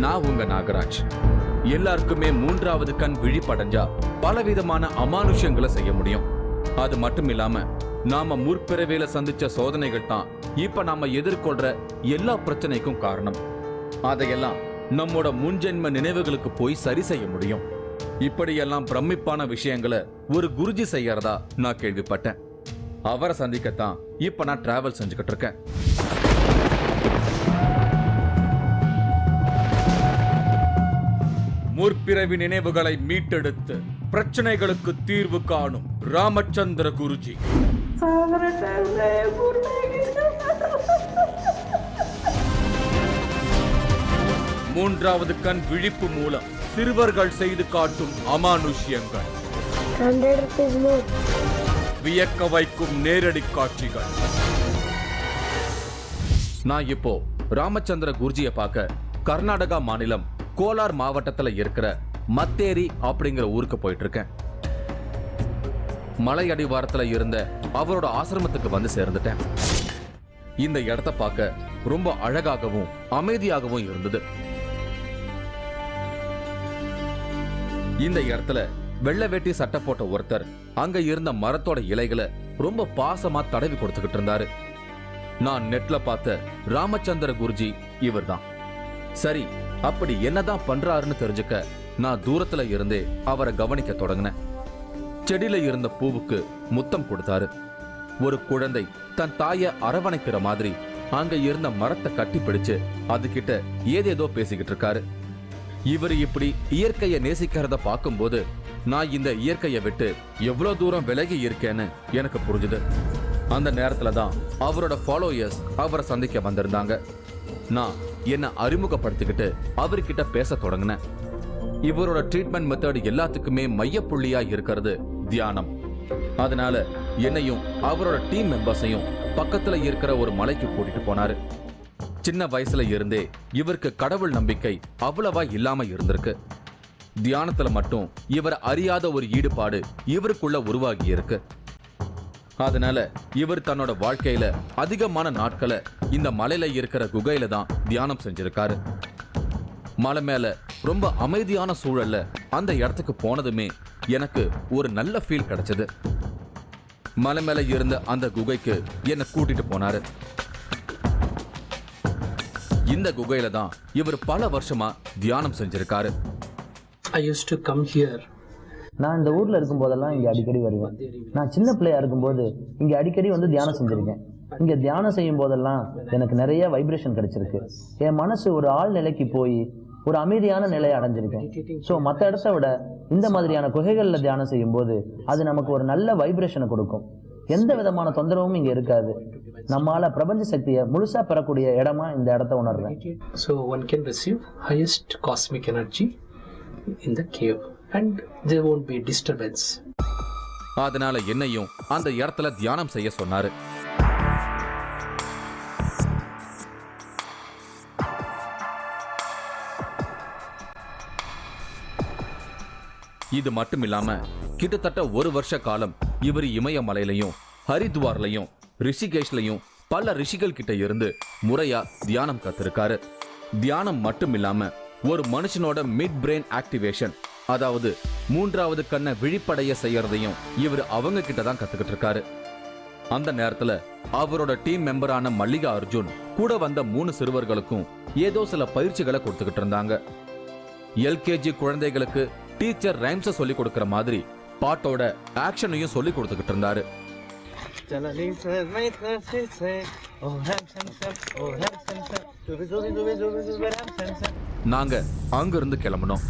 நான் உங்க நாகராஜ். எல்லாருக்குமே மூன்றாவது கண் விழிப்படைஞ்சா பலவிதமான அமானுஷ்யங்களை செய்ய முடியும். அது மட்டும் இல்லாம நாம முற்பிறவியில சந்திச்ச சோதனைகள் தான் இப்ப நாம எதிர்கொள்ற எல்லா பிரச்சனைக்கும் காரணம். அதையெல்லாம் நம்மோட முன்ஜென்ம நினைவுகளுக்கு போய் சரி செய்ய முடியும். இப்படியெல்லாம் பிரமிப்பான விஷயங்களை ஒரு குருஜி செய்யறதா நான் கேள்விப்பட்டேன். அவரை சந்திக்கத்தான் இப்ப நான் டிராவல் செஞ்சுக்கிட்டு இருக்கேன். முற்பிறவி நினைவுகளை மீட்டெடுத்து பிரச்சனைகளுக்கு தீர்வு காணும் ராமச்சந்திர குருஜி. மூன்றாவது கண் விழிப்பு மூலம் சிறுவர்கள் செய்து காட்டும் அமானுஷ்யங்கள், வியக்க வைக்கும் நேரடி காட்சிகள். நான் இப்போ ராமச்சந்திர குருஜியை பார்க்க கர்நாடகா மாநிலம் கோலார் மாவட்டத்துல இருக்கிற மத்தேரி அப்படிங்கிற ஊருக்கு போயிட்டு இருக்கேன். மலை அடிவாரத்துல இருந்த அவரோட ஆசிரமத்துக்கு வந்து சேர்ந்துட்டேன். இந்த இடத்த பார்க்க ரொம்ப அழகாகவும் அமைதியாகவும் இருந்தது. இந்த இடத்துல வெள்ளை வேட்டி சட்டை போட்ட ஒருத்தர் அங்க இருந்த மரத்தோட இலைகளை ரொம்ப பாசமா தடவி கொடுத்துக்கிட்டு இருந்தாரு. நான் நெட்ல பார்த்த ராமச்சந்திர குருஜி இவர்தான். சரி, அப்படி என்னதான் பண்றாருன்னு தெரிஞ்சுக்க நான் தூரத்துல இருந்தே அவரை கவனிக்க தொடங்கினேன். செடியில இருந்த பூவுக்கு முத்தம் கொடுத்தாரு. ஒரு குழந்தை தன் தாயை அரவணைக்கிற மாதிரி அங்க இருந்த மரத்தை கட்டி பிடிச்சு அதுகிட்ட ஏதேதோ பேசிக்கிட்டு இருக்காரு. இவர் இப்படி இயற்கையை நேசிக்கிறத பார்க்கும்போது நான் இந்த இயற்கையை விட்டு எவ்வளவு தூரம் விலகி இருக்கேன்னு எனக்கு புரிஞ்சுது. அந்த நேரத்துல தான் அவரோட ஃபாலோயர்ஸ் அவரை சந்திக்க வந்திருந்தாங்க. நான் என்ன அறிமுகப்படுத்திக்கிட்டு அவர்கிட்ட பேச தொடங்கினேன். இவரோட ட்ரீட்மெண்ட் மெத்தட் எல்லாத்துக்குமே மையப்புள்ளியா இருக்கிறது தியானம். அதனால என்னையும் அவரோட டீம் மெம்பர்ஸையும் பக்கத்துல இருக்கிற ஒரு மலைக்கு கூட்டிட்டு போனாரு. சின்ன வயசுல இருந்தே இவருக்கு கடவுள் நம்பிக்கை அவ்வளவா இல்லாம இருந்திருக்கு. தியானத்துல மட்டும் இவர் அறியாத ஒரு ஈடுபாடு இவருக்குள்ள உருவாகி இருக்கு. அதனால இவர் தன்னோட வாழ்க்கையில அதிகமான நாட்களை இந்த மலையில இருக்கிற குகையில தான் தியானம் செஞ்சிருக்காரு. மலை மேல ரொம்ப அமைதியான சூழல்ல அந்த இடத்துக்கு போனதுமே எனக்கு ஒரு நல்ல ஃபீல் கிடைச்சது. மலை மேல இருந்த அந்த குகைக்கு என்னை கூட்டிட்டு போனாரு. இந்த குகையில தான் இவர் பல வருஷமா தியானம் செஞ்சிருக்காரு. I used to come here. நான் இந்த ஊர்ல இருக்கும் போதெல்லாம் இங்க அடிக்கடி வருவேன். நான் சின்ன பிள்ளையா இருக்கும்போது இங்க அடிக்கடி வந்து தியானம் செஞ்சிருக்கேன். இங்க தியானம் செய்யும் போதெல்லாம் எனக்கு நிறைய வைப்ரேஷன் கிடைச்சிருக்கு. என் மனசு ஒரு ஆள் நிலைக்கு போய் ஒரு அமைதியான நிலையை அடைஞ்சிருக்கேன். ஸோ மற்ற இடத்த விட இந்த மாதிரியான குகைகள்ல தியானம் செய்யும் போது அது நமக்கு ஒரு நல்ல வைப்ரேஷனை கொடுக்கும். எந்த விதமான தொந்தரவும் இங்க இருக்காது. நம்மால பிரபஞ்ச சக்தியை முழுசா பெறக்கூடிய இடமா இந்த இடத்த உணர்றேன். So one can receive highest cosmic energy in the cave and there won't be disturbance. அதனால என்னையும் அந்த இடத்துல தியானம் செய்ய சொன்னாரு. இது மட்டும் இல்லாம கிட்டத்தட்ட ஒரு வருஷ காலம் இவர் இமயமலையிலையும் ஹரித்வார்லையும் ரிஷிகேஷ்லையும் பல ரிஷிகள் கிட்ட இருந்து முறையா தியானம் கத்திருக்காரு. தியானம் மட்டும் இல்லாம ஒரு மனுஷனோட மிட் பிரெயின் ஆக்டிவேஷன், அதாவது மூன்றாவது கண்ணை விழிப்படைய செய்யறதையும் இவர் அவங்க கிட்ட தான் கத்துக்கிட்டு இருக்காரு. அந்த நேரத்துல அவரோட டீம் மெம்பரான மல்லிகா அர்ஜுன் கூட வந்த 3 சிறுவர்களுக்கும் ஏதோ சில பயிற்சிகளை கொடுத்துக்கிட்டு இருந்தாங்க. எல்கேஜி குழந்தைகளுக்கு டீச்சர் ரைம்ஸ சொல்லி கொடுக்கிற மாதிரி பாட்டோட ஆக்ஷனையும் சொல்லி கொடுத்துக்கிட்டு இருந்தாரு. நாங்க அங்கிருந்து கிளம்பணும்.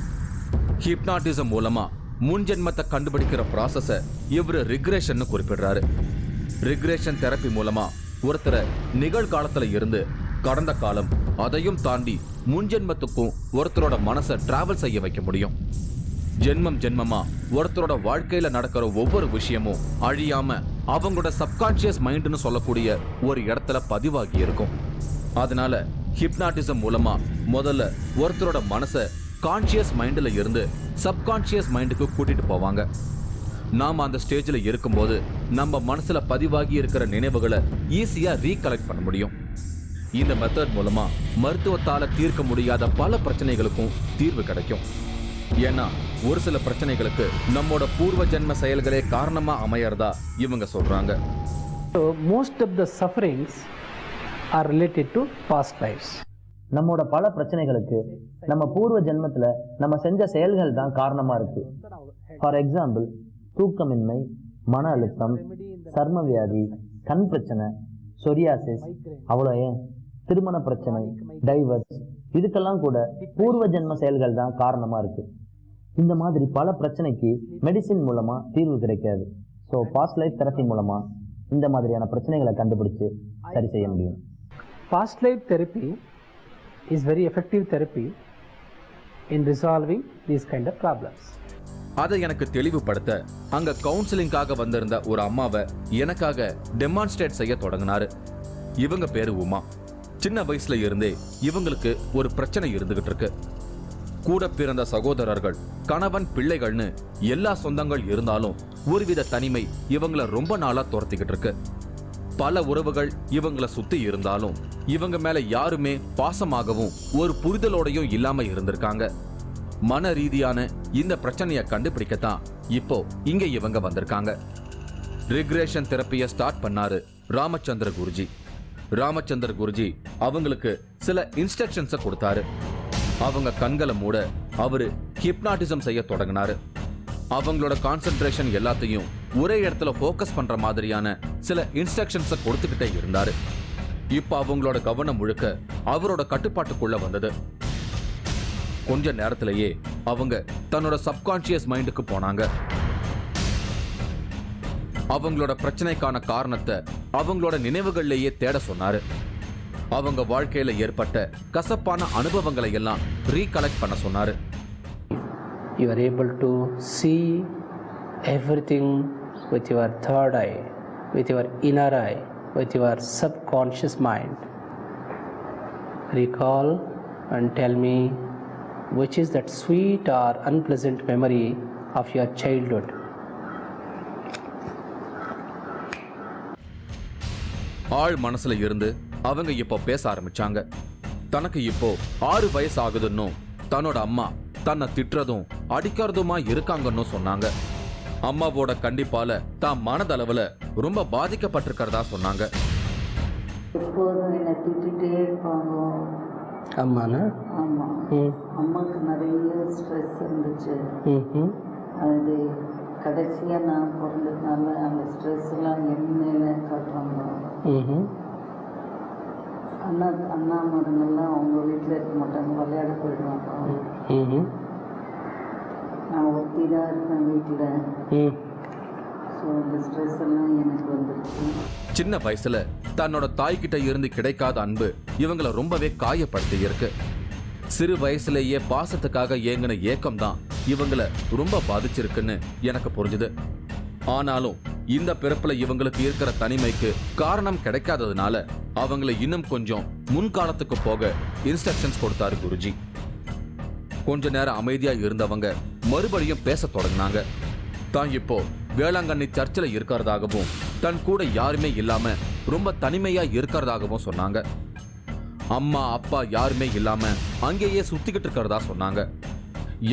ஹிப்னாட்டிசம் மூலமா முன்ஜென்மத்தை கண்டுபிடிக்கிற ப்ராசஸ இவரு ரிக்ரேஷன் குறிப்பிடுறாரு. ரிக்ரேஷன் தெரப்பி மூலமா ஒருத்தரை நிகழ்காலத்துல இருந்து கடந்த காலம் அதையும் தாண்டி முன்ஜென்மத்துக்கும் ஒருத்தரோட மனசை டிராவல் செய்ய வைக்க முடியும். ஜென்மம் ஜென்மமா ஒருத்தரோட வாழ்க்கையில நடக்கிற ஒவ்வொரு விஷயமும் அழியாம அவங்களோட சப்கான்சியஸ் மைண்ட்னு சொல்லக்கூடிய ஒரு இடத்துல பதிவாகி இருக்கும். அதனால ஹிப்னாட்டிசம் மூலமா முதல்ல ஒருத்தரோட மனசை கான்சியஸ் மைண்ட்ல இருந்து சப்கான்சியஸ் மைண்டுக்கு கூட்டிட்டு போவாங்க. நாம அந்த ஸ்டேஜ்ல இருக்கும்போது நம்ம மனசுல பதிவாகி இருக்கிற நினைவுகளை ஈஸியா ரீகலெக்ட் பண்ண முடியும். இந்த மெத்தட் மூலமா மருத்துவத்தால தீர்க்க முடியாத பல பிரச்சனைகளுக்கும் தீர்வு கிடைக்கும். ஏன்னா ஒரு சில பிரச்சனைகளுக்கு நம்மோட பூர்வ ஜென்ம செயல்களே காரணமா அமையறதா இவங்க சொல்றாங்க. So most of the sufferings are related to past lives. நம்மோட பல பிரச்சனைகளுக்கு நம்ம பூர்வ ஜென்மத்துல நம்ம செஞ்ச செயல்கள் தான் காரணமா இருக்கு. ஃபார் எக்ஸாம்பிள், தூக்கமின்மை, மன அழுத்தம், சர்ம வியாதி, கண் பிரச்சனை, சொரியாசிஸ், அவ்வளோ ஏன் திருமண பிரச்சனை, டைவர்ஸ், இதுக்கெல்லாம் கூட பூர்வ ஜென்ம செயல்கள் தான் காரணமா இருக்கு. இந்த மாதிரி பல பிரச்சனைக்கு மெடிசின் மூலமா தீர்வு கிடைக்காது. ஸோ பாஸ்ட் லைஃப் தெரப்பி மூலமா இந்த மாதிரியான பிரச்சனைகளை கண்டுபிடிச்சு சரி செய்ய முடியும். Past life therapy is very effective therapy in resolving these kind of problems. அதை எனக்கு தெளிவுபடுத்த அங்க கவுன்சிலிங்காக வந்திருந்த ஒரு அம்மாவை எனக்காக டெமான்ஸ்ட்ரேட் செய்ய தொடங்கினாரு. இவங்க பேரு உமா. சின்ன வயசுல இருந்தே இவங்களுக்கு ஒரு பிரச்சனை இருந்துகிட்டு இருக்கு. கூட பிறந்த சகோதரர்கள், கணவன், பிள்ளைகள்னு எல்லா சொந்தங்கள் இருந்தாலும் ஒருவித தனிமை இவங்கள ரொம்ப நாளா துரத்திக்கிட்டு இருக்கு. பல உறவுகள் இவங்கள சுத்தி இருந்தாலும் இவங்க மேல யாருமே பாசமாகவும் ஒரு புரிதலோடையும் இல்லாம இருந்திருக்காங்க. மன ரீதியான இந்த பிரச்சனையை கண்டுபிடிக்கத்தான் இப்போ இங்க இவங்க வந்திருக்காங்க. ரிக்ரேஷன் தெரப்பியை ஸ்டார்ட் பண்ணாரு ராமச்சந்திர குருஜி. ராமச்சந்திர குருஜி அவங்களுக்கு சில இன்ஸ்ட்ரக்ஷன்ஸை கொடுத்தாரு. அவங்க கண்களை மூட அவரு ஹிப்னாட்டிசம் செய்ய தொடங்கினாரு. அவங்களோட கான்சென்ட்ரேஷன் எல்லாத்தையும் ஒரே இடத்துல ஃபோக்கஸ் பண்ற மாதிரியான சில இன்ஸ்ட்ரக்ஷன்ஸை கொடுத்துக்கிட்டே இருந்தாரு. இப்ப அவங்களோட கவனம் முழுக்க அவரோட கட்டுப்பாட்டுக்குள்ள வந்தது. கொஞ்ச நேரத்திலேயே அவங்க தன்னோட சப்கான்ஷியஸ் மைண்டுக்கு போனாங்க. அவங்களோட பிரச்சனைக்கான காரணத்தை அவங்களோட நினைவுகள்லேயே தேட சொன்னாரு. அவங்க வாழ்க்கையில ஏற்பட்ட கசப்பான அனுபவங்களை எல்லாம் ரீகலெக்ட் பண்ண சொன்னாரு. You are able to see everything with your third eye, with your inner eye, with your subconscious mind. Recall and tell me which is that sweet or unpleasant memory of your childhood. ஆள் மனசுல இருந்து அவங்க இப்போ பேச ஆரம்பிச்சாங்க. தனக்கு இப்போ 6 வயசு ஆகுதுன்னு தன்னோட அம்மா தன்னை திட்டுறதும் அடிக்கிறதுமா இருக்காங்கன்னு சொன்னாங்க. அம்மாவோட கண்டிப்பால தான் மனதளவுல ரொம்ப பாதிக்கப்பட்டிருக்கிறதா சொன்னாங்க. எப்போதும் என்னை திட்டிகிட்டே இருப்பாங்க. அம்மாண்ணா? ஆமாம். அம்மாவுக்கு நிறைய ஸ்ட்ரெஸ் இருந்துச்சு. அது கடைசியாக நான் பிறந்ததுனால அந்த ஸ்ட்ரெஸ் எல்லாம் என்ன காட்டுறாங்க. அண்ணா மருங்கெல்லாம் அவங்க வீட்டில் இருக்க மாட்டாங்க, விளையாட போயிடுவாங்க. நான் ஒருத்தி தான் இருக்கேன் வீட்டில். ஸோ அந்த ஸ்ட்ரெஸ் எல்லாம் எனக்கு வந்துருச்சு. சின்ன வயசுல தன்னோட தாய்கிட்ட இருந்து கிடைக்காத அன்பு இவங்களை ரொம்பவே காயப்படுத்தி இருக்கு. சிறு வயசுலேயே பாசத்துக்காக ஏங்கின ஏக்கம் தான் இவங்களை ரொம்ப பாதிச்சிருக்குன்னு எனக்கு புரிஞ்சுது. ஆனாலும் இந்த பிறப்புல இவங்களுக்கு இருக்கிற தனிமைக்கு காரணம் கிடைக்காததுனால அவங்களை இன்னும் கொஞ்சம் முன்காலத்துக்கு போக இன்ஸ்ட்ரக்ஷன்ஸ் கொடுத்தாரு குருஜி. கொஞ்ச நேரம் அமைதியா இருந்தவங்க மறுபடியும் பேச தொடங்கினாங்க. தான் இப்போ வேளாங்கண்ணி சர்ச்சில் இருக்கிறதாகவும் தன் கூட யாருமே இல்லாம ரொம்ப தனிமையா இருக்கிறதாகவும் சொன்னாங்க. அம்மா அப்பா யாருமே இல்லாம அங்கேயே சுத்திக்கிட்டு இருக்கிறதா சொன்னாங்க.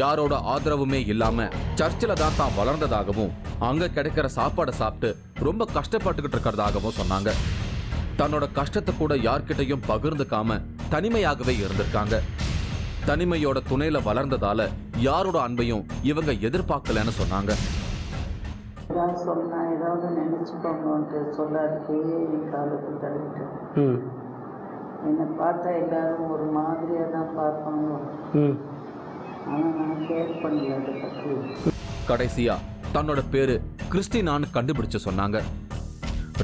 யாரோட ஆதரவுமே இல்லாம சர்ச்சில் தான் வளர்ந்ததாகவும் அங்க கிடைக்கிற சாப்பாடை சாப்பிட்டு ரொம்ப கஷ்டப்பட்டுக்கிட்டு இருக்கிறதாகவும் சொன்னாங்க. தன்னோட கஷ்டத்தை கூட யார்கிட்டையும் பகிர்ந்துக்காம தனிமையாகவே இருந்திருக்காங்க. தனிமையோட துணையில வளர்ந்ததால யாரோட அன்பையும் இவங்க எதிர்பார்க்கலன்னு சொன்னாங்க. ஏதாவது சொன்னா ஏதாவது நினைச்சுக்கோங்கன்ட்டு சொல்லாதே காலத்தில் தள்ளிட்டு என்னை பார்த்தா எல்லாரும் ஒரு மாதிரியாக தான் பார்ப்பாங்க. ஆனால் நான் கேர் பண்ணல அதை பற்றி. கடைசியா தன்னோட பேரு கிறிஸ்டினான்னு கண்டுபிடிச்சு சொன்னாங்க.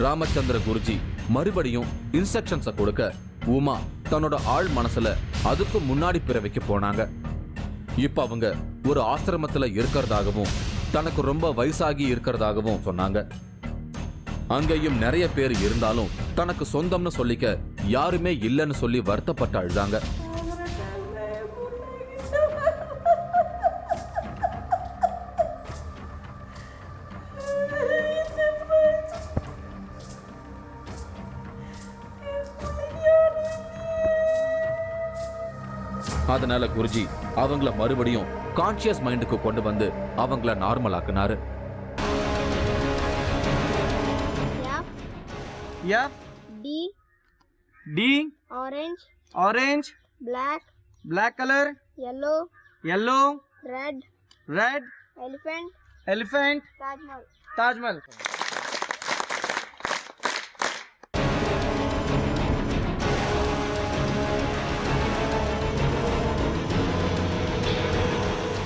ராமச்சந்திர குருஜி மறுபடியும் இன்ஸ்ட்ரக்ஷன்ஸை கொடுக்க உமா தன்னோட ஆள் மனசுல அதுக்கு முன்னாடி பிறவிக்கு போனாங்க. இப்ப அவங்க ஒரு ஆசிரமத்துல இருக்கிறதாகவும் தனக்கு ரொம்ப வயசாகி இருக்கிறதாகவும் சொன்னாங்க. அங்கேயும் நிறைய பேர் இருந்தாலும் தனக்கு சொந்தம்னு சொல்லிக்க யாருமே இல்லைன்னு சொல்லி வருத்தப்பட்டு அழுதாங்க. அதனால குருஜி அவங்கள மறுபடியும் கான்சியஸ் மைண்டுக்கு கொண்டு வந்து அவங்கள normal ஆக்குனாரு. F D orange black color yellow red elephant Taj Mahal.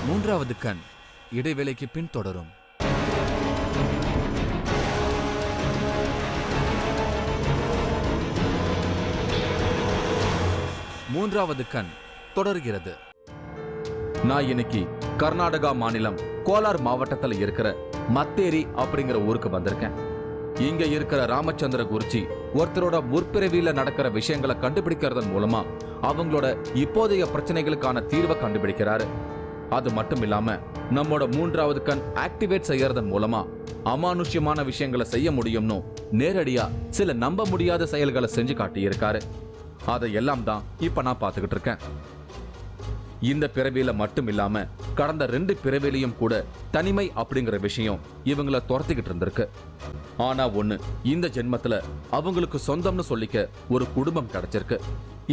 மூன்றாவது கண் இடைவேளைக்கு பின் தொடரும். மூன்றாவது கண் தொடர்கிறது. நான் இன்னைக்கு கர்நாடகா மாநிலம் கோலார் மாவட்டத்தில் இருக்கிற மத்தேரி அப்படிங்கிற ஊருக்கு வந்திருக்கேன். இங்க இருக்கிற ராமச்சந்திர குருஜி ஒருத்தரோட முற்பிறவியில நடக்கிற விஷயங்களை கண்டுபிடிக்கிறதன் மூலமா அவங்களோட இப்போதைய பிரச்சனைகளுக்கான தீர்வை கண்டுபிடிக்கிறாரு. அது மட்டும் இல்லாம நம்மோட மூன்றாவது கண் ஆக்டிவேட் செய்யறதன் மூலமா அமானுஷ்யமான விஷயங்களை செய்ய முடியும்னு நேரடியா சில நம்ப முடியாத செயல்களை செஞ்சு காட்டியிருக்காரு. அதையெல்லாம் தான் இப்ப நான் பார்த்துக்கிட்டு இருக்கேன். இந்த பிறவியில மட்டும் இல்லாம கடந்த 2 பிறவிலையும் கூட தனிமை அப்படிங்கிற விஷயம் இவங்கள துரத்திக்கிட்டு இருந்திருக்கு. ஆனா ஒண்ணு, இந்த ஜென்மத்துல அவங்களுக்கு சொந்தம்னு சொல்லிக்க ஒரு குடும்பம் கிடைச்சிருக்கு.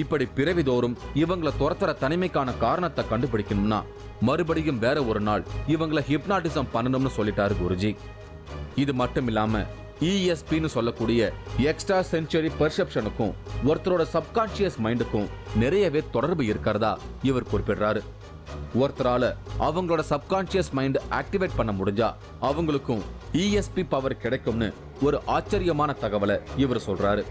இப்படி பிறவிதோறும் இவங்களை துரத்துற தனிமைக்கான காரணத்தை கண்டுபிடிக்கணும்னா மறுபடியும் வேற ஒரு நாள் இவங்களை ஹிப்னாட்டிசம் பண்ணணும்னு சொல்லிட்டாரு குருஜி. இது மட்டும் இல்லாம ESPன்னு சொல்லக்கூடிய எக்ஸ்ட்ரா சென்சுரி பெர்செப்ஷனுக்கும் ஒருத்தரோட சப்கான்சியஸ் மைண்டுக்கும் நிறையவே தொடர்பு இருக்கிறதா இவர் குறிப்பிடுறாரு. ஒருத்தரால அவங்களோட சப்கான்சியஸ் மைண்ட் ஆக்டிவேட் பண்ண முடிஞ்சா அவங்களுக்கும் ESP பவர் கிடைக்கும்னு ஒரு ஆச்சரியமான தகவலை இவர் சொல்றாரு.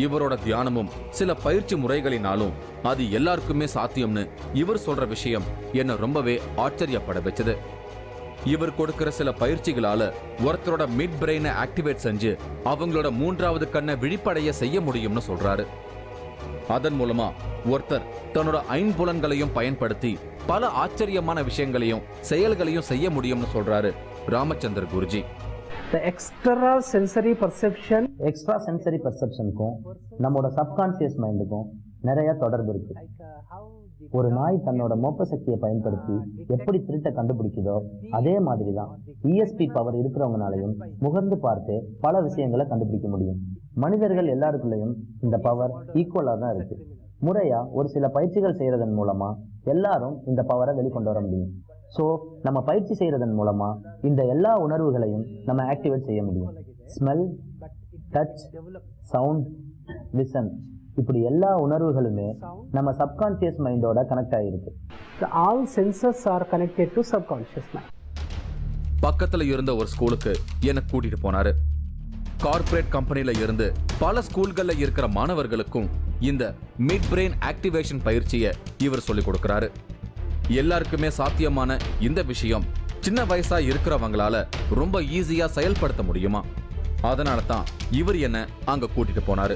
இவரோட தியானமும் சில பயிற்சி முறைகளினாலும் அது எல்லாருக்குமே சாத்தியம்னு இவர் சொல்ற விஷயம் என்ன ரொம்பவே ஆச்சரியப்பட வச்சது. இவர் கொடுக்கிற சில பயிற்சிகளால ஒருத்தரோட மிட் பிரெயினை ஆக்டிவேட் செஞ்சு அவங்களோட மூன்றாவது கண்ணை விழிப்படைய செய்ய முடியும்னு சொல்றாரு. அதன் மூலமா ஒருத்தர் தன்னோட ஐம்புலன்களையும் பயன்படுத்தி பல ஆச்சரியமான விஷயங்களையும் செயல்களையும் செய்ய முடியும்னு சொல்றாரு ராமச்சந்திர குருஜி. எக்ஸ்ட்ரா சென்சரி பர்செப்ஷனுக்கும் நம்மளோட சப்கான்சியஸ் மைண்டுக்கும் நிறைய தொடர்பு இருக்கு. ஒரு நாய் தன்னோட மோப்ப சக்தியை பயன்படுத்தி எப்படி திருட்டை கண்டுபிடிக்குதோ அதே மாதிரிதான் ESP பவர் இருக்கிறவங்கனாலையும் முகர்ந்து பார்த்து பல விஷயங்களை கண்டுபிடிக்க முடியும். மனிதர்கள் எல்லாருக்குள்ளயும் இந்த பவர் ஈக்குவலா தான் இருக்கு. முறையா ஒரு சில பயிற்சிகள் செய்யறதன் மூலமா எல்லாரும் இந்த பவரை வெளிக்கொண்டு வர முடியும். ஸோ நம்ம பயிற்சி செய்யறதன் மூலமா இந்த எல்லா உணர்வுகளையும் நம்ம ஆக்டிவேட் செய்ய முடியும். ஸ்மெல், டச், சவுண்ட், விசன், இப்படி எல்லா உணர்வுகளுமே நம்ம சப்கான்சியஸ் மைண்டோட கனெக்ட் ஆகிருக்கு. All senses are connected to subconscious mind. பக்கத்துல இருந்த ஒரு ஸ்கூலுக்கு என்ன கூட்டிட்டு போனாரு. கார்ப்பரேட் கம்பெனில இருந்து பல ஸ்கூல்கள்ல இருக்கிற மாணவர்களுக்கும் இந்த மிட் பிரெயின் ஆக்டிவேஷன் பயிற்சியை இவர் சொல்லிக் கொடுக்கிறாரு. எல்லாருக்குமே சாத்தியமான இந்த விஷயம் சின்ன வயசா இருக்கிறவங்களால ரொம்ப ஈஸியா செயல்படுத்த முடியுமா? அதனால தான் இவர் என்ன அங்க கூட்டிட்டு போனாரு.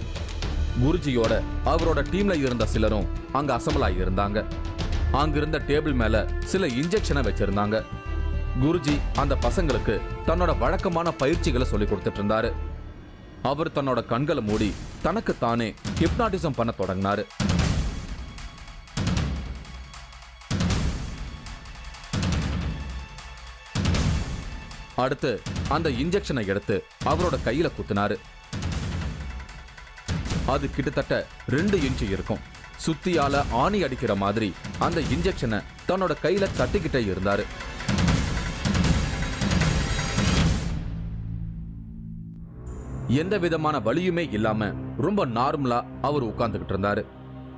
குருஜியோட அவரோட டீம்ல இருந்த சிலரும் அங்க அசம்பிள் ஆகி இருந்தாங்க. அங்கிருந்த டேபிள் மேல சில இன்ஜெக்ஷனை வச்சிருந்தாங்க. குருஜி அந்த பசங்களுக்கு தன்னோட வழக்கமான பயிற்சிகளை சொல்லி கொடுத்துட்டு இருந்தாரு. அவர் தன்னோட கண்களை மூடி தனக்கு தானே ஹிப்னாட்டிசம் பண்ண தொடங்கினாரு. அடுத்து அந்த இன்ஜெக்ஷனை எடுத்து அவரோட கையில குத்தினாரு. அது கிட்டத்தட்ட 2 இன்ச்சு இருக்கும். சுத்தியால ஆணி அடிக்கிற மாதிரி அந்த இன்ஜெக்ஷனை தன்னோட கையில தட்டிக்கிட்டே இருந்தாரு. எந்த விதமான வலியுமே இல்லாம ரொம்ப நார்மலா அவர் உட்கார்ந்துகிட்டு இருந்தாரு.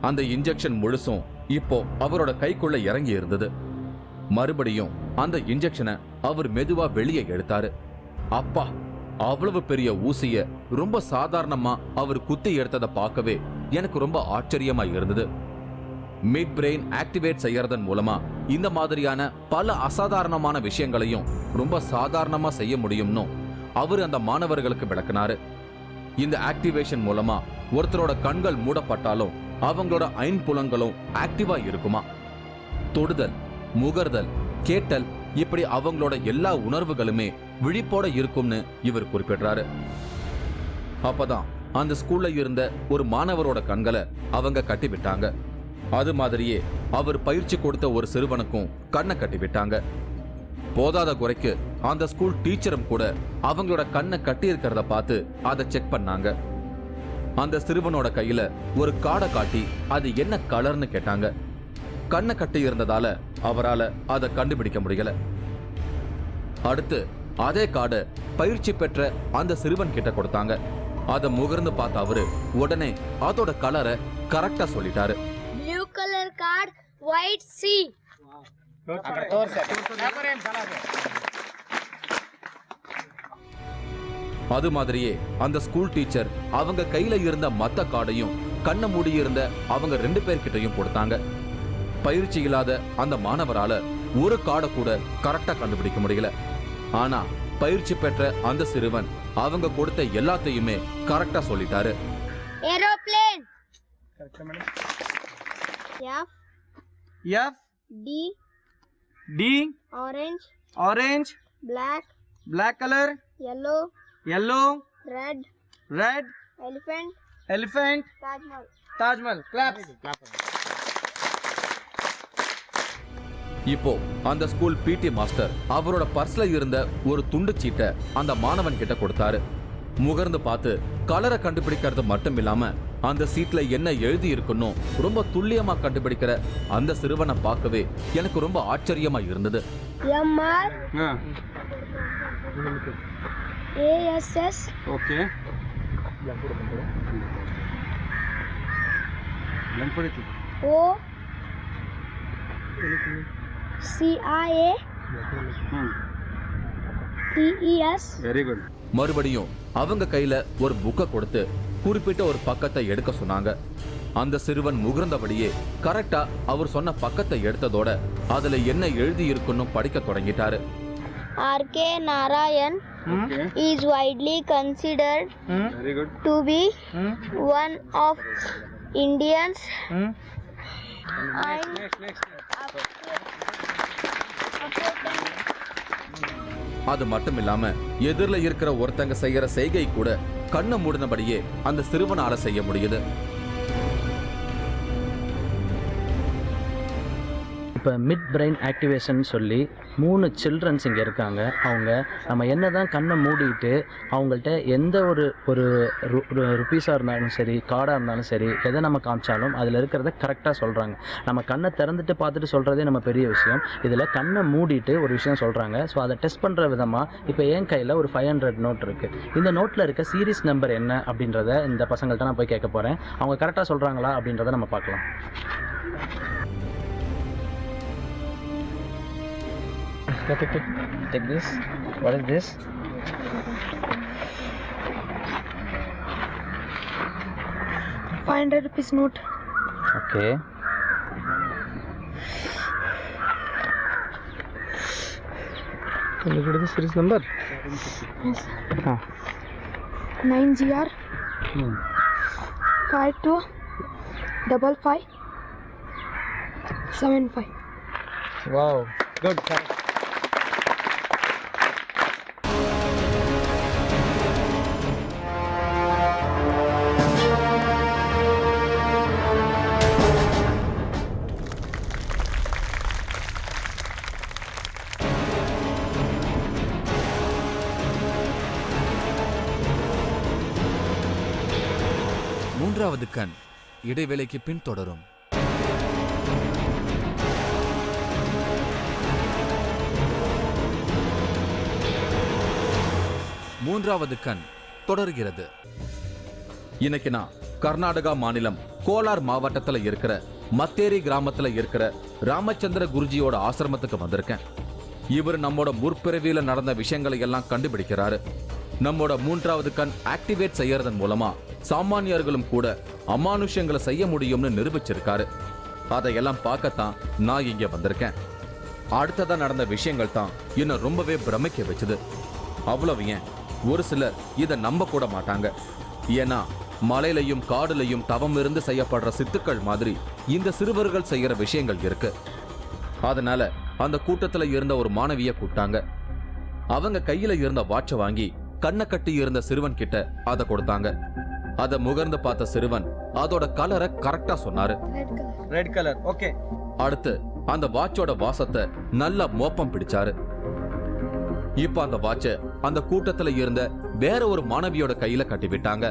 அந்த இன்ஜெக்ஷன் முழுசும் இப்போ அவரோட கைக்குள்ள இறங்கி இருந்தது. மறுபடியும் அந்த இன்ஜெக்ஷனை அவர் மெதுவா வெளியே எடுத்தாரு. அப்பா, அவ்வளவு பெரிய ஊசிய ரொம்ப சாதாரணமா அவர் குத்தி எடுத்ததை பார்க்கவே எனக்கு ரொம்ப ஆச்சரியமா இருந்தது. மிட் பிரெயின் ஆக்டிவேட் செய்யறதன் மூலமா இந்த மாதிரியான பல அசாதாரணமான விஷயங்களையும் ரொம்ப சாதாரணமா செய்ய முடியும்னு அவர் அந்த மாணவர்களுக்கு விளக்கினாரு. இந்த ஆக்டிவேஷன் மூலமா ஒருத்தரோட கண்கள் மூடப்பட்டாலும் அவங்களோட ஐம்புலன்களும் ஆக்டிவா இருக்குமா? தொடுதல், முகர்தல், கேட்டல், இப்படி அவங்களோட எல்லா உணர்வுகளுமே விழிப்போட இருக்கும்னு இவர் குறிப்பிடுறாரு. அப்பதான் அந்த ஸ்கூல்ல இருந்த ஒரு மாணவரோட கண்களை அவங்க கட்டி விட்டாங்க. அது மாதிரியே அவர் பயிற்சி கொடுத்த ஒரு சிறுவனுக்கும் கண்ணை கட்டி விட்டாங்க. போதாத குறைக்கு அந்த ஸ்கூல் டீச்சரும் கூட அவங்களோட கண்ணை கட்டி இருக்கிறத பார்த்து அதை செக் பண்ணாங்க. அந்த சிறுவனோட கையில ஒரு காடை காட்டி அது என்ன கலர்னு கேட்டாங்க. கண்ணை கட்டி இருந்ததால அவரால் அதை கண்டுபிடிக்க முடியல. அடுத்து அதே காடை பயிற்சி பெற்ற அந்த சிறுவன் கிட்ட கொடுத்தாங்க. அதை முகர்ந்து பார்த்த அவரு உடனே அதோட கலரை கரெக்டா சொல்லிட்டாரு. Blue color card, white sea. அது மாதிரியே அந்த ஸ்கூல் டீச்சர் அவங்க கையில இருந்த மத்த கார்டையும் கண்ணை மூடி இருந்த அவங்க 2 பேர்கிட்டையும் கொடுத்தாங்க. பயிற்சி இல்லாத அந்த மாணவரால ஒரு கார்டை கூட கரெக்டா கண்டுபிடிக்க முடியல. ஆனா பயிற்சி பெற்ற அந்த சிறுவன் அவங்க கொடுத்த எல்லாத்தையுமே கரெக்டா சொல்லிட்டாரு. Aeroplane. F F D D orange orange black color yellow yellow red red elephant Taj Mahal. Claps. இப்போ அந்த ஸ்கூல் பிடி மாஸ்டர் அவரோட பர்ஸ்ல இருந்த ஒரு துண்டு சீட்டை அந்த மாணவன் கிட்ட கொடுத்தாரு. முகர்ந்து பார்த்து கலரை கண்டுபிடிக்கிறது மட்டும் இல்லாம அந்த சீட்ல என்ன எழுதி இருக்குன்னு ரொம்ப துல்லியமா கண்டுபிடிக்கிற அந்த சிறுவனை பார்க்கவே எனக்கு ரொம்ப ஆச்சரியமா இருந்தது. MR ASS Okay. O CIA TES. Very good. மறுபடியும் அவங்க கையில ஒரு புக்கை கொடுத்து குறிப்பிட்ட ஒரு பக்கத்தை எடுக்க சொன்னாங்க. அந்த சிறுவன் முகர்ந்தபடியே கரெக்டா அவர் சொன்ன பக்கத்தை எடுத்ததோட அதுல என்ன எழுதி இருக்குன்னு படிக்க தொடங்கிட்டாரு. R.K. Narayan is widely considered Very good. to be one of India's and அது மட்டும் இல்லாம எதிரில இருக்கிற ஒருத்தங்க செய்யற செய்கை கூட கண்ணை மூடினபடியே அந்த சிறுவனால செய்ய முடியுது. இப்போ மிட் பிரெயின் ஆக்டிவேஷன் சொல்லி 3 சில்ட்ரன்ஸ் இங்கே இருக்காங்க. அவங்க நம்ம என்ன தான் கண்ணை மூடிட்டு அவங்கள்ட்ட எந்த ஒரு ருப்பீஸாக இருந்தாலும் சரி, கார்டாக இருந்தாலும் சரி, எதை நம்ம காமிச்சாலும் அதில் இருக்கிறத கரெக்டாக சொல்கிறாங்க. நம்ம கண்ணை திறந்துட்டு பார்த்துட்டு சொல்கிறதே நம்ம பெரிய விஷயம். இதில் கண்ணை மூடிட்டு ஒரு விஷயம் சொல்கிறாங்க. ஸோ அதை டெஸ்ட் பண்ணுற விதமாக இப்போ என் கையில் ஒரு 500 நோட் இருக்குது. இந்த நோட்டில் இருக்க சீரீஸ் நம்பர் என்ன அப்படின்றத இந்த பசங்கள்ட்ட நான் போய் கேட்க போகிறேன். அவங்க கரெக்டாக சொல்கிறாங்களா அப்படின்றத நம்ம பார்க்கலாம். Take this. What is this? ₹500 note. Okay. Can you look at the series number? Yes. 9GR 5255 75. Wow. Good. Correct. மூன்றாவது கண் இடைவேளைக்கு பின் தொடரும். மூன்றாவது கண் தொடர்கிறது. இன்னைக்கு நான் கர்நாடகா மாநிலம் கோலார் மாவட்டத்துல இருக்கிற மத்தேரி கிராமத்துல இருக்கிற ராமச்சந்திர குருஜியோட ஆசிரமத்துக்கு வந்திருக்கேன். இவர் நம்மோட முற்பிறவியில நடந்த விஷயங்களை எல்லாம் கண்டுபிடிக்கிறாரு. நம்மோட மூன்றாவது கண் ஆக்டிவேட் செய்யறதன் மூலமா சாமானியர்களும் கூட அமானுஷ்யங்களை செய்ய முடியும்னு நிரூபிச்சிருக்காரு. அதையெல்லாம் பார்க்கத்தான் நான் இங்க வந்திருக்கேன். அடுத்ததா நடந்த விஷயங்கள் தான் என்ன ரொம்பவே பிரமிக்க வச்சுது. அவ்வளவு ஏன், ஒரு சிலர் இதை நம்ப கூட மாட்டாங்க. ஏன்னா மலையிலையும் காடுலையும் தவம் இருந்து செய்யப்படுற சித்துக்கள் மாதிரி இந்த சிறுவர்கள் செய்யற விஷயங்கள் இருக்கு. அதனால அந்த கூட்டத்துல இருந்த ஒரு மாணவிய கூப்பிட்டாங்க. அவங்க கையில இருந்த வாட்சை வாங்கி கண்ணை கட்டி இருந்த சிறுவன் கிட்ட அதை கொடுத்தாங்க. அத முகர்ந்து பார்த்த சிறுவன் அதோட கலரை கரெக்டா சொன்னாரு. Red color. Okay. அடுத்து அந்த வாட்சோட வாசத்தை நல்லா மோப்பம் பிடிச்சாரு. இப்ப அந்த வாட்ச அந்த கூட்டத்துல இருந்த வேற ஒரு மாணவியோட கையில கட்டி விட்டாங்க.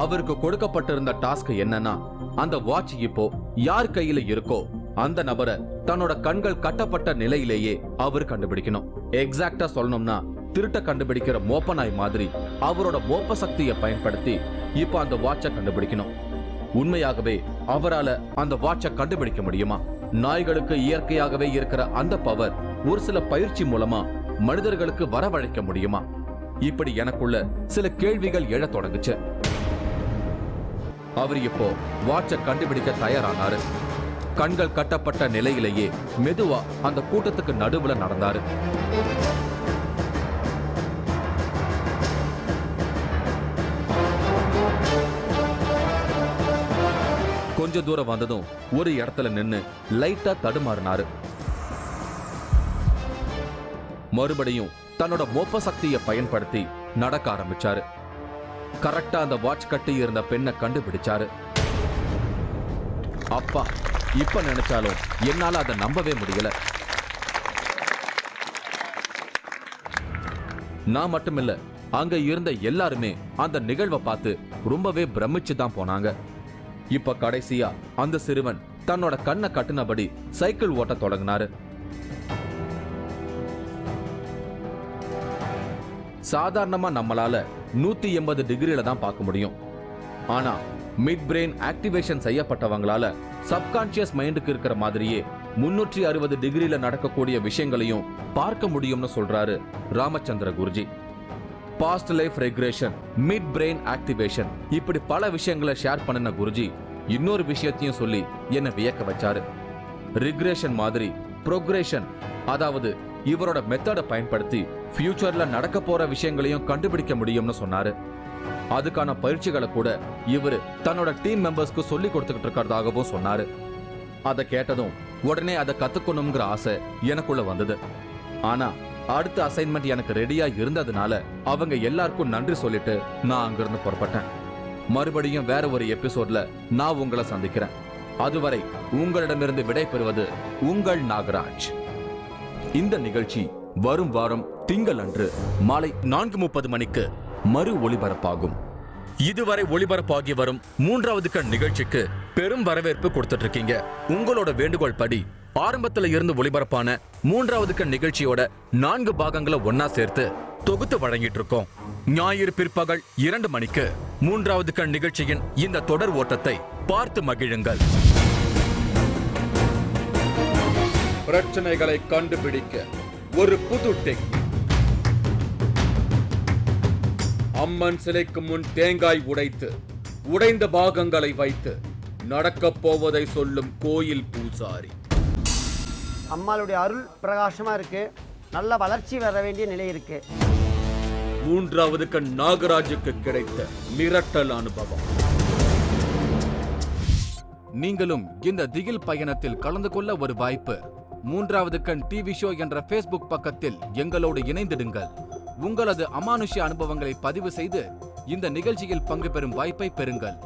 அவருக்கு கொடுக்கப்பட்டிருந்த டாஸ்க் என்னன்னா, அந்த வாட்ச் இப்போ யார் கையில இருக்கோ அந்த நபரை தன்னோட கண்கள் கட்டப்பட்ட நிலையிலேயே அவர் கண்டுபிடிக்கணும். எக்ஸாக்டா சொல்லணும்னா திருட்ட கண்டுபிடிக்கிற மோப்ப நாய் மாதிரி அவரோட மோப்ப சக்தியை பயன்படுத்தி இப்ப அந்த வாட்சை கண்டுபிடிக்கணும். உண்மையாகவே அவரால அந்த வாட்சை கண்டுபிடிக்க முடியுமா? நாய்களுக்கு இயற்கையாகவே இருக்கிற அந்த பவர் ஒரு சில பயிற்சி மூலமா மனிதர்களுக்கு வரவழைக்க முடியுமா? இப்படி எனக்குள்ள சில கேள்விகள் எழத் தொடங்குச்சு. அவர் இப்போ வாட்சை கண்டுபிடிக்க தயாரானாரு. கண்கள் கட்டப்பட்ட நிலையிலேயே மெதுவா அந்த கூட்டத்துக்கு நடுவுல நடந்தாரு. கொஞ்ச தூரம் வந்ததும் ஒரு இடத்துல நின்னு லைட்டா தடுமாறினாரு. மறுபடியும் தன்னோட மோப்ப சக்தியை பயன்படுத்தி நடக்க ஆரம்பிச்சாரு. கரெக்டா அந்த வாட்ச் கட்டி இருந்த பெண்ணை கண்டுபிடிச்சாரு. அப்பா, இப்ப நினைச்சாலும் என்னால அதை நம்பவே முடியல. நான் மட்டுமில்ல, அங்க இருந்த எல்லாருமே அந்த நிகழ்வை பார்த்து ரொம்பவே பிரமிச்சு தான் போனாங்க. இப்ப கடைசியா அந்த சிறுவன் தன்னோட கண்ணை கட்டுனபடி சைக்கிள் ஓட்ட தொடங்கினாரு. சாதாரணமா நம்மளால 180 டிகிரில தான் பார்க்க முடியும். ஆனா மிட் பிரெயின் ஆக்டிவேஷன் செய்யப்பட்டவங்களால சப்கான்சியஸ் மைண்டுக்கு இருக்கிற மாதிரியே 360 டிகிரில நடக்கக்கூடிய விஷயங்களையும் பார்க்க முடியும்னு சொல்றாரு Ramachandra Guruji. Past life regression, mid brain activation, இப்படி பல விஷயங்களை ஷேர் பண்ணின குருஜி இன்னொரு விஷயத்தையும் சொல்லி என்ன வியக்க வச்சாரு. ரிக்ரேஷன் மாதிரி ப்ரோக்ரேஷன், அதாவது இவரோட மெத்தடை பயன்படுத்தி ஃபியூச்சர்ல நடக்க போற விஷயங்களையும் கண்டுபிடிக்க முடியும்னு சொன்னாரு. அதுக்கான பயிற்சிகளை கூட இவரு தன்னோட டீம் மெம்பர்ஸ்க்கு சொல்லி கொடுத்துக்கிட்டு இருக்கிறதாகவும் சொன்னாரு. அதை கேட்டதும் உடனே அதை கத்துக்கணுங்கிற ஆசை எனக்குள்ள வந்தது. ஆனா அடுத்த அசைன்மெண்ட் எனக்கு ரெடியா இருந்ததுனால அவங்க எல்லாருக்கும் நன்றி சொல்லிட்டு நான் அங்கிருந்து புறப்பட்டேன். மறுபடியும் வேற ஒரு எபிசோட்ல நான் உங்களை சந்திக்கிறேன். அதுவரை உங்களிடமிருந்து விடை பெறுவது உங்கள் நாகராஜ். இந்த நிகழ்ச்சி வரும் வாரம் திங்கள் அன்று மாலை 4:30 மணிக்கு மறு ஒளிபரப்பாகும். இதுவரை ஒளிபரப்பாகி வரும் 3வது கண் நிகழ்ச்சிக்கு பெரும் வரவேற்பு கொடுத்துட்டு இருக்கீங்க. உங்களோட வேண்டுகோள் படி ஆரம்பத்துல இருந்து ஒளிபரப்பான 3வது கண் நிகழ்ச்சியோட 4 பாகங்களை ஒன்னா சேர்த்து தொகுத்து வழங்கிட்டு இருக்கோம். ஞாயிறு பிற்பகல் 2 மணிக்கு 3வது கண் நிகழ்ச்சியின் இந்த தொடர் ஓட்டத்தை பார்த்து மகிழுங்கள். பிரச்சனைகளை கண்டுபிடிக்க ஒரு புது டெக்னிக். அம்மன் சிலைக்கு முன் தேங்காய் உடைத்து உடைந்த பாகங்களை வைத்து நடக்கப் போவதை சொல்லும் கோயில் பூசாரி. அம்மாளுடைய அருள் பிரகாசமா இருக்கு. நல்ல வளர்ச்சி வர வேண்டிய நிலை இருக்கு. 3வது கண் நாகராஜுக்கு கிடைத்த மிரட்டல் அனுபவம். நீங்களும் இந்த திகில் பயணத்தில் கலந்து கொள்ள ஒரு வாய்ப்பு. 3வது கண் டிவி ஷோ என்ற Facebook பக்கத்தில் எங்களோடு இணைந்திடுங்கள். உங்களது அமானுஷ்ய அனுபவங்களை பதிவு செய்து இந்த நிகழ்ச்சியில் பங்கு பெறும் வாய்ப்பை பெறுங்கள்.